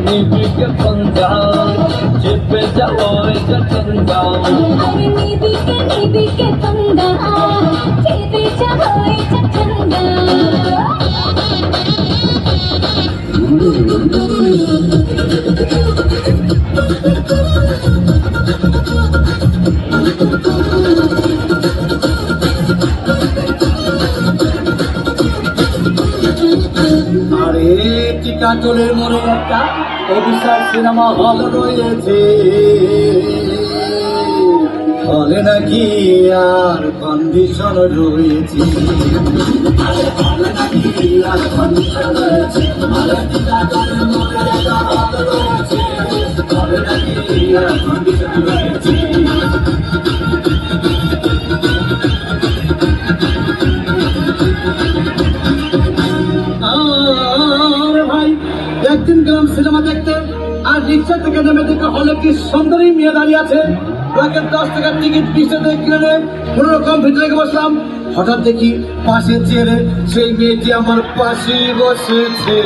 নিবিকে पंगा চেপে যাও এটা চঙ্গা নিবিকে पंगा চেপে যাও এটা চঙ্গা আরে টিকাটলের মোড়ে একটা অভিশাপ সিনেমা হল রয়েছে, হলে নাকি আর কন্ডিশন রয়েছে। একদিন গেলাম সিনেমা দেখতে, আর রিক্সা থেকে নেমে দেখে হলে কি সুন্দরী মেয়ে দাঁড়িয়ে আছে। 10 টাকার টিকিট 20 টাকা কিনে কোনো রকম ভিতরে বসলাম। হঠাৎ দেখি পাশে চেয়ারে সেই মেয়েটি আমার পাশে বসেছে।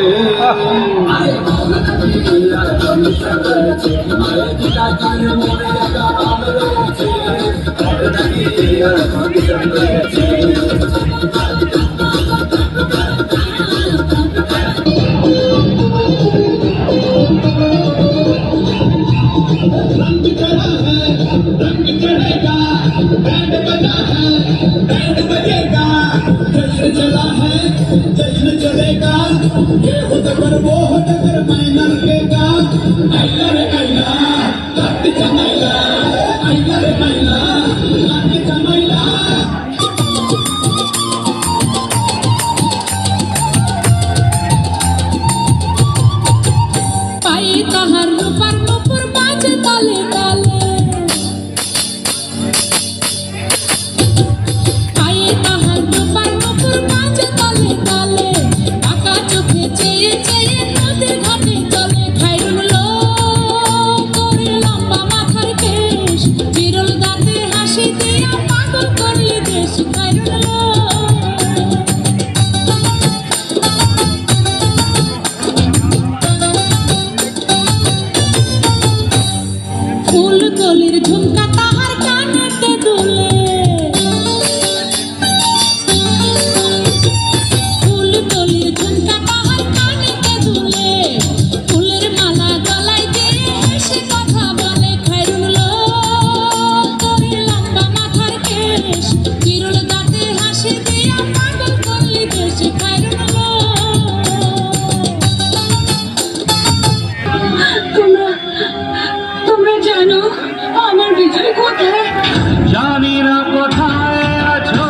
জানি না কোথায় আছো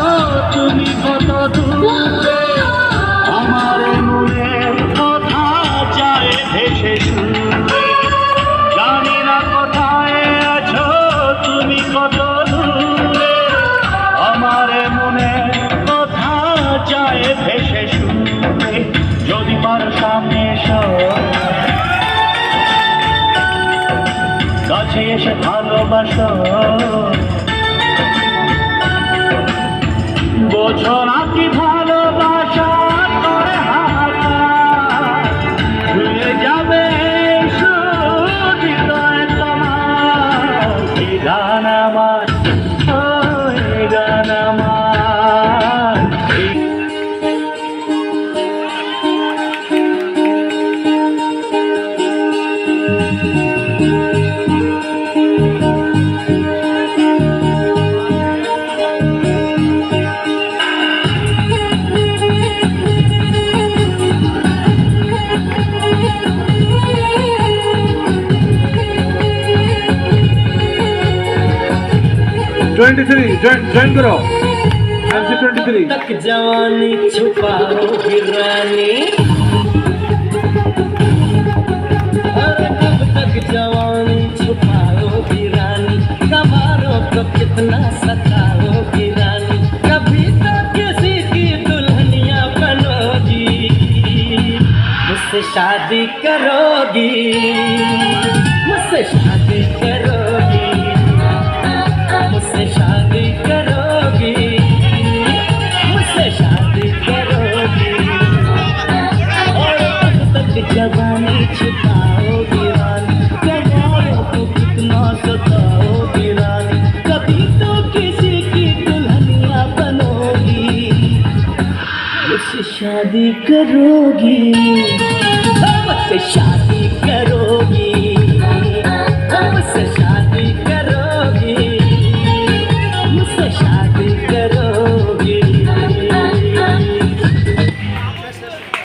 তুমি, কত দূরে আমার মনের কথা যায় ভেসে সুরে। জানি না কোথায় আছো তুমি, কত দূরে আমার মনের কথা যায় ভেসে সুরে। যদি পারো সামনে এসো, কাছে এসে ভালোবাসো, বোঝো না কি ভালোবাসা করে ভুলে যাবে হৃদয় তোমার। এই গান আমার, এই গান আমার। ज्वाइन करो MC 23। तक जवानी छुपाओ गिरानी, अरे कब तक जवानी छुपाओ गिरानी, सवारों को कितना सताओ गिरानी। कभी तो किसी की दुल्हनिया बनोगी, मुझसे शादी करोगी, मुझसे शादी करोगी, मुझसे शादी करोगी, मुझसे शादी करोगी। और कब तक जवानी छिपाओगी रानी, जवानों को कितना सताओगी रानी, कभी तो किसी की दुल्हनिया बनोगी, मुझसे शादी करोगी, मुझसे शादी